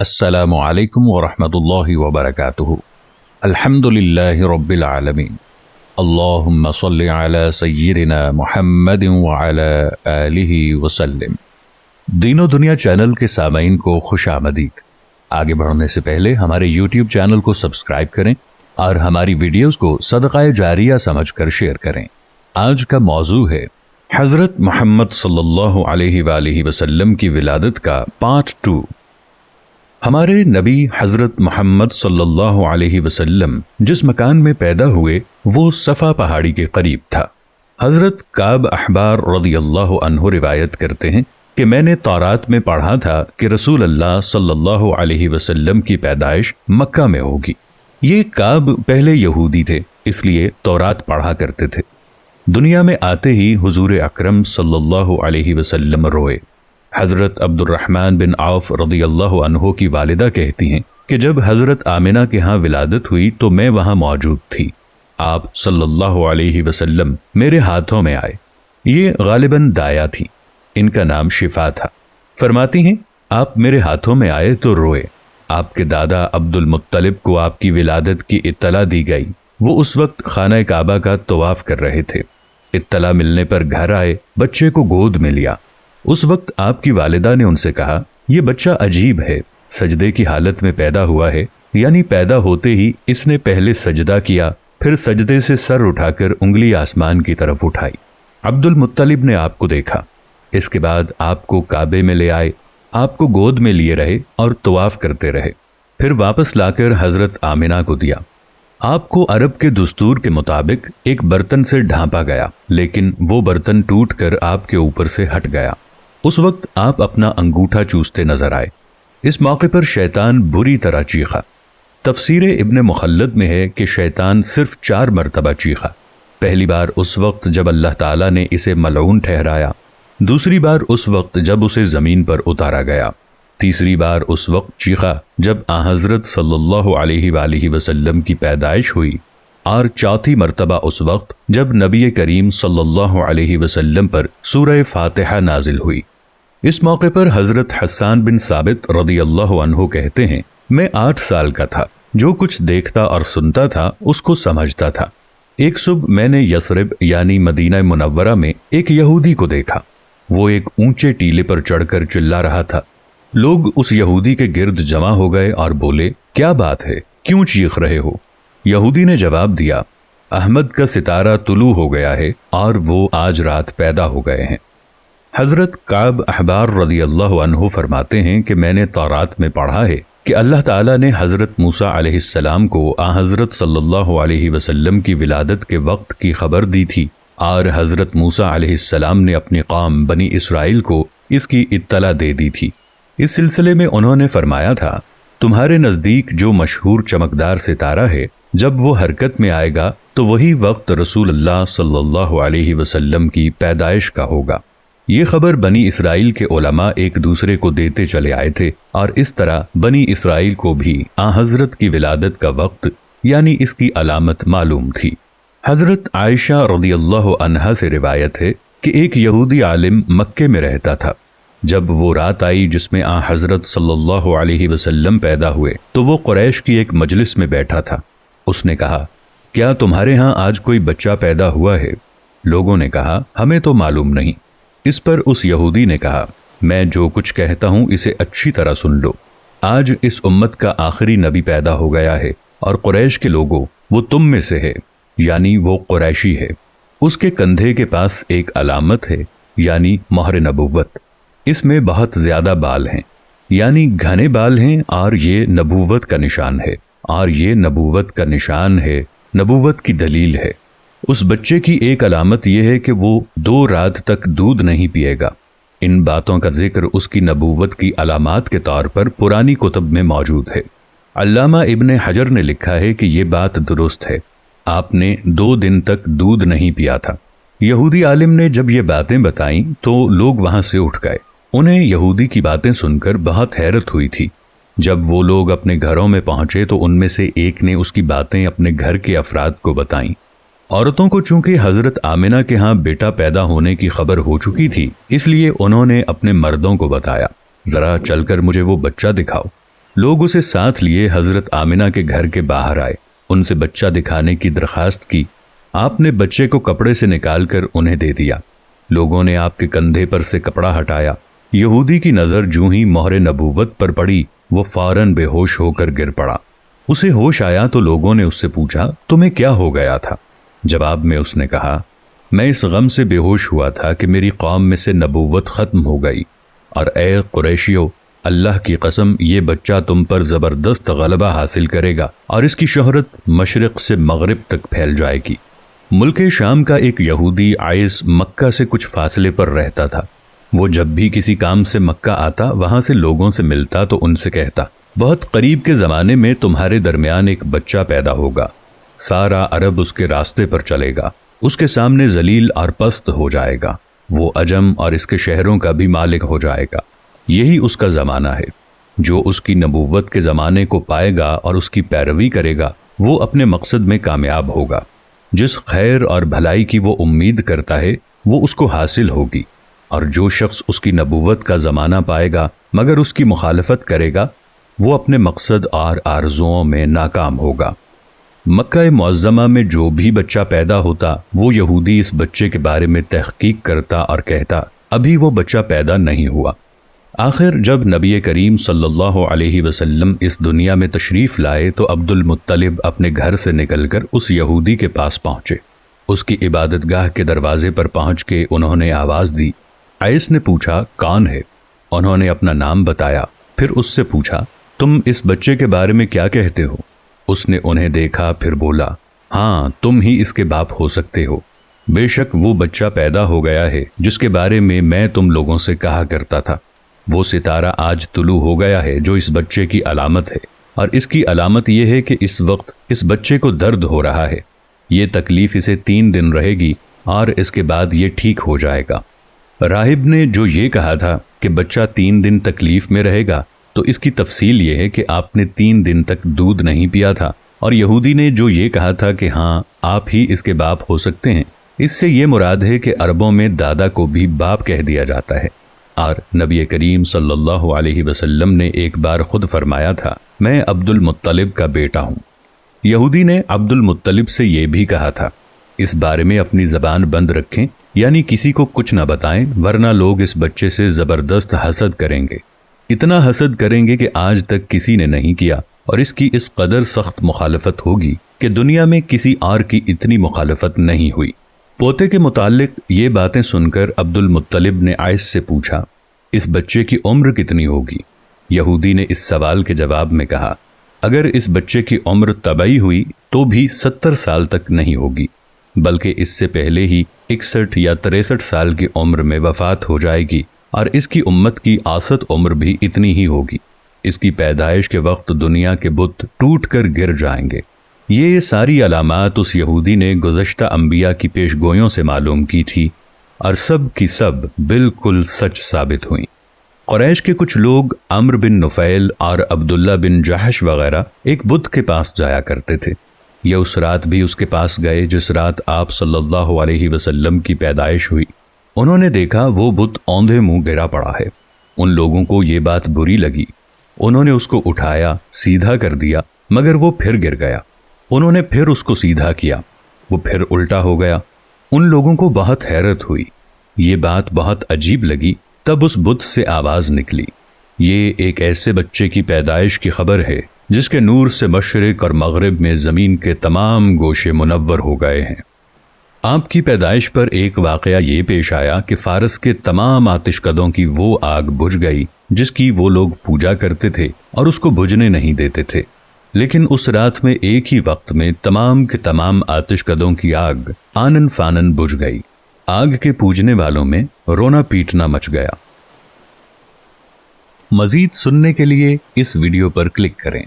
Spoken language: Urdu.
السلام علیکم ورحمۃ اللہ وبرکاتہ۔ الحمدللہ رب العالمین، اللہم صل علی سیدنا محمد وعلی آلہ وسلم۔ دین و دنیا چینل کے سامعین کو خوش آمدید۔ آگے بڑھنے سے پہلے ہمارے یوٹیوب چینل کو سبسکرائب کریں اور ہماری ویڈیوز کو صدقہ جاریہ سمجھ کر شیئر کریں۔ آج کا موضوع ہے حضرت محمد صلی اللہ علیہ وآلہ وسلم کی ولادت کا پارٹ 2۔ ہمارے نبی حضرت محمد صلی اللہ علیہ وسلم جس مکان میں پیدا ہوئے وہ صفا پہاڑی کے قریب تھا۔ حضرت کعب احبار رضی اللہ عنہ روایت کرتے ہیں کہ میں نے تورات میں پڑھا تھا کہ رسول اللہ صلی اللہ علیہ وسلم کی پیدائش مکہ میں ہوگی۔ یہ کعب پہلے یہودی تھے، اس لیے تورات پڑھا کرتے تھے۔ دنیا میں آتے ہی حضور اکرم صلی اللہ علیہ وسلم روئے۔ حضرت عبد الرحمن بن عوف رضی اللہ عنہ کی والدہ کہتی ہیں کہ جب حضرت آمنہ کے ہاں ولادت ہوئی تو میں وہاں موجود تھی۔ آپ صلی اللہ علیہ وسلم میرے ہاتھوں میں آئے۔ یہ غالباً دایا تھی، ان کا نام شفا تھا۔ فرماتی ہیں آپ میرے ہاتھوں میں آئے تو روئے۔ آپ کے دادا عبد المطلب کو آپ کی ولادت کی اطلاع دی گئی۔ وہ اس وقت خانہ کعبہ کا طواف کر رہے تھے۔ اطلاع ملنے پر گھر آئے، بچے کو گود میں لیا۔ اس وقت آپ کی والدہ نے ان سے کہا، یہ بچہ عجیب ہے، سجدے کی حالت میں پیدا ہوا ہے، یعنی پیدا ہوتے ہی اس نے پہلے سجدہ کیا، پھر سجدے سے سر اٹھا کر انگلی آسمان کی طرف اٹھائی۔ عبد المطلب نے آپ کو دیکھا، اس کے بعد آپ کو کعبے میں لے آئے، آپ کو گود میں لیے رہے اور طواف کرتے رہے، پھر واپس لا کر حضرت آمنہ کو دیا۔ آپ کو عرب کے دستور کے مطابق ایک برتن سے ڈھانپا گیا، لیکن وہ برتن ٹوٹ کر آپ کے اوپر سے ہٹ گیا۔ اس وقت آپ اپنا انگوٹھا چوستے نظر آئے۔ اس موقع پر شیطان بری طرح چیخا۔ تفسیر ابن مخلد میں ہے کہ شیطان صرف 4 مرتبہ چیخا۔ پہلی بار اس وقت جب اللہ تعالیٰ نے اسے ملعون ٹھہرایا، دوسری بار اس وقت جب اسے زمین پر اتارا گیا، تیسری بار اس وقت چیخا جب حضرت صلی اللہ علیہ وآلہ وسلم کی پیدائش ہوئی، اور چوتھی مرتبہ اس وقت جب نبی کریم صلی اللہ علیہ وسلم پر سورہ فاتحہ نازل ہوئی۔ اس موقع پر حضرت حسان بن ثابت رضی اللہ عنہ کہتے ہیں، میں 8 سال کا تھا، جو کچھ دیکھتا اور سنتا تھا اس کو سمجھتا تھا۔ ایک صبح میں نے یثرب یعنی مدینہ منورہ میں ایک یہودی کو دیکھا۔ وہ ایک اونچے ٹیلے پر چڑھ کر چلا رہا تھا۔ لوگ اس یہودی کے گرد جمع ہو گئے اور بولے، کیا بات ہے، کیوں چیخ رہے ہو؟ یہودی نے جواب دیا، احمد کا ستارہ طلوع ہو گیا ہے اور وہ آج رات پیدا ہو گئے ہیں۔ حضرت کعب احبار رضی اللہ عنہ فرماتے ہیں کہ میں نے تورات میں پڑھا ہے کہ اللہ تعالیٰ نے حضرت موسیٰ علیہ السلام کو حضرت صلی اللہ علیہ وسلم کی ولادت کے وقت کی خبر دی تھی، اور حضرت موسیٰ علیہ السلام نے اپنی قوم بنی اسرائیل کو اس کی اطلاع دے دی تھی۔ اس سلسلے میں انہوں نے فرمایا تھا، تمہارے نزدیک جو مشہور چمکدار ستارہ ہے، جب وہ حرکت میں آئے گا تو وہی وقت رسول اللہ صلی اللہ علیہ وسلم کی پیدائش کا ہوگا۔ یہ خبر بنی اسرائیل کے علماء ایک دوسرے کو دیتے چلے آئے تھے، اور اس طرح بنی اسرائیل کو بھی حضرت کی ولادت کا وقت یعنی اس کی علامت معلوم تھی۔ حضرت عائشہ رضی اللہ عنہا سے روایت ہے کہ ایک یہودی عالم مکے میں رہتا تھا۔ جب وہ رات آئی جس میں حضرت صلی اللہ علیہ وسلم پیدا ہوئے تو وہ قریش کی ایک مجلس میں بیٹھا تھا۔ اس نے کہا، کیا تمہارے ہاں آج کوئی بچہ پیدا ہوا ہے؟ لوگوں نے کہا، ہمیں تو معلوم نہیں۔ اس پر اس یہودی نے کہا، میں جو کچھ کہتا ہوں اسے اچھی طرح سن لو۔ آج اس امت کا آخری نبی پیدا ہو گیا ہے، اور قریش کے لوگوں وہ تم میں سے ہے، یعنی وہ قریشی ہے۔ اس کے کندھے کے پاس ایک علامت ہے، یعنی مہر نبوت۔ اس میں بہت زیادہ بال ہیں، یعنی گھنے بال ہیں، اور یہ نبوت کا نشان ہے، اور یہ نبوت کا نشان ہے، نبوت کی دلیل ہے۔ اس بچے کی ایک علامت یہ ہے کہ وہ 2 رات تک دودھ نہیں پیے گا۔ ان باتوں کا ذکر اس کی نبوت کی علامات کے طور پر پرانی کتب میں موجود ہے۔ علامہ ابن حجر نے لکھا ہے کہ یہ بات درست ہے، آپ نے 2 دن تک دودھ نہیں پیا تھا۔ یہودی عالم نے جب یہ باتیں بتائیں تو لوگ وہاں سے اٹھ گئے۔ انہیں یہودی کی باتیں سن کر بہت حیرت ہوئی تھی۔ جب وہ لوگ اپنے گھروں میں پہنچے تو ان میں سے ایک نے اس کی باتیں اپنے گھر کے افراد کو بتائیں۔ عورتوں کو چونکہ حضرت آمنہ کے ہاں بیٹا پیدا ہونے کی خبر ہو چکی تھی، اس لیے انہوں نے اپنے مردوں کو بتایا، ذرا چل کر مجھے وہ بچہ دکھاؤ۔ لوگ اسے ساتھ لیے حضرت آمنہ کے گھر کے باہر آئے، ان سے بچہ دکھانے کی درخواست کی۔ آپ نے بچے کو کپڑے سے نکال کر انہیں دے دیا۔ لوگوں نے آپ کے کندھے پر سے کپڑا ہٹایا۔ یہودی کی نظر جوں ہی مہر نبوت پر پڑی، وہ فوراً بے ہوش ہو کر گر پڑا۔ اسے ہوش آیا تو لوگوں نے اس سے پوچھا، تمہیں کیا ہو گیا تھا؟ جواب میں اس نے کہا، میں اس غم سے بے ہوش ہوا تھا کہ میری قوم میں سے نبوت ختم ہو گئی، اور اے قریشیو، اللہ کی قسم یہ بچہ تم پر زبردست غلبہ حاصل کرے گا اور اس کی شہرت مشرق سے مغرب تک پھیل جائے گی۔ ملک شام کا ایک یہودی عیس مکہ سے کچھ فاصلے پر رہتا تھا۔ وہ جب بھی کسی کام سے مکہ آتا، وہاں سے لوگوں سے ملتا تو ان سے کہتا، بہت قریب کے زمانے میں تمہارے درمیان ایک بچہ پیدا ہوگا، سارا عرب اس کے راستے پر چلے گا، اس کے سامنے ذلیل اور پست ہو جائے گا، وہ عجم اور اس کے شہروں کا بھی مالک ہو جائے گا۔ یہی اس کا زمانہ ہے۔ جو اس کی نبوت کے زمانے کو پائے گا اور اس کی پیروی کرے گا، وہ اپنے مقصد میں کامیاب ہوگا۔ جس خیر اور بھلائی کی وہ امید کرتا ہے، وہ اس کو حاصل ہوگی، اور جو شخص اس کی نبوت کا زمانہ پائے گا مگر اس کی مخالفت کرے گا، وہ اپنے مقصد اور آرزوؤں میں ناکام ہوگا۔ مکہ معظمہ میں جو بھی بچہ پیدا ہوتا، وہ یہودی اس بچے کے بارے میں تحقیق کرتا اور کہتا، ابھی وہ بچہ پیدا نہیں ہوا۔ آخر جب نبی کریم صلی اللہ علیہ وسلم اس دنیا میں تشریف لائے تو عبد المطلب اپنے گھر سے نکل کر اس یہودی کے پاس پہنچے۔ اس کی عبادت گاہ کے دروازے پر پہنچ کے انہوں نے آواز دی۔ عیس نے پوچھا، کون ہے؟ انہوں نے اپنا نام بتایا۔ پھر اس سے پوچھا، تم اس بچے کے بارے میں کیا کہتے ہو؟ اس نے انہیں دیکھا، پھر بولا، ہاں تم ہی اس کے باپ ہو سکتے ہو۔ بے شک وہ بچہ پیدا ہو گیا ہے جس کے بارے میں تم لوگوں سے کہا کرتا تھا۔ وہ ستارہ آج طلوع ہو گیا ہے جو اس بچے کی علامت ہے، اور اس کی علامت یہ ہے کہ اس وقت اس بچے کو درد ہو رہا ہے۔ یہ تکلیف اسے 3 دن رہے گی اور اس کے بعد یہ ٹھیک ہو جائے گا۔ راہب نے جو یہ کہا تھا کہ بچہ 3 دن تکلیف میں رہے گا، تو اس کی تفصیل یہ ہے کہ آپ نے 3 دن تک دودھ نہیں پیا تھا، اور یہودی نے جو یہ کہا تھا کہ ہاں آپ ہی اس کے باپ ہو سکتے ہیں، اس سے یہ مراد ہے کہ عربوں میں دادا کو بھی باپ کہہ دیا جاتا ہے۔ اور نبی کریم صلی اللہ علیہ وسلم نے ایک بار خود فرمایا تھا، میں عبد المطلب کا بیٹا ہوں۔ یہودی نے عبد المطلب سے یہ بھی کہا تھا، اس بارے میں اپنی زبان بند رکھیں، یعنی کسی کو کچھ نہ بتائیں، ورنہ لوگ اس بچے سے زبردست حسد کریں گے، اتنا حسد کریں گے کہ آج تک کسی نے نہیں کیا، اور اس کی اس قدر سخت مخالفت ہوگی کہ دنیا میں کسی اور کی اتنی مخالفت نہیں ہوئی۔ پوتے کے متعلق یہ باتیں سن کر عبد المطلب نے عیس سے پوچھا، اس بچے کی عمر کتنی ہوگی؟ یہودی نے اس سوال کے جواب میں کہا، اگر اس بچے کی عمر طبعی ہوئی تو بھی 70 سال تک نہیں ہوگی، بلکہ اس سے پہلے ہی 61 یا 63 سال کی عمر میں وفات ہو جائے گی، اور اس کی امت کی اوسط عمر بھی اتنی ہی ہوگی۔ اس کی پیدائش کے وقت دنیا کے بت ٹوٹ کر گر جائیں گے۔ یہ ساری علامات اس یہودی نے گزشتہ انبیاء کی پیش گوئیوں سے معلوم کی تھی، اور سب کی سب بالکل سچ ثابت ہوئیں۔ قریش کے کچھ لوگ عمرو بن نفیل اور عبداللہ بن جحش وغیرہ ایک بت کے پاس جایا کرتے تھے۔ یہ اس رات بھی اس کے پاس گئے جس رات آپ صلی اللہ علیہ وسلم کی پیدائش ہوئی۔ انہوں نے دیکھا وہ بت اوندھے منہ گرا پڑا ہے۔ ان لوگوں کو یہ بات بری لگی۔ انہوں نے اس کو اٹھایا، سیدھا کر دیا، مگر وہ پھر گر گیا۔ انہوں نے پھر اس کو سیدھا کیا، وہ پھر الٹا ہو گیا۔ ان لوگوں کو بہت حیرت ہوئی، یہ بات بہت عجیب لگی۔ تب اس بت سے آواز نکلی، یہ ایک ایسے بچے کی پیدائش کی خبر ہے جس کے نور سے مشرق اور مغرب میں زمین کے تمام گوشے منور ہو گئے ہیں۔ آپ کی پیدائش پر ایک واقعہ یہ پیش آیا کہ فارس کے تمام آتش کدوں کی وہ آگ بجھ گئی جس کی وہ لوگ پوجا کرتے تھے اور اس کو بجھنے نہیں دیتے تھے، لیکن اس رات میں ایک ہی وقت میں تمام کے تمام آتش کدوں کی آگ آنن فانن بجھ گئی۔ آگ کے پوجنے والوں میں رونا پیٹنا مچ گیا۔ مزید سننے کے لیے اس ویڈیو پر کلک کریں۔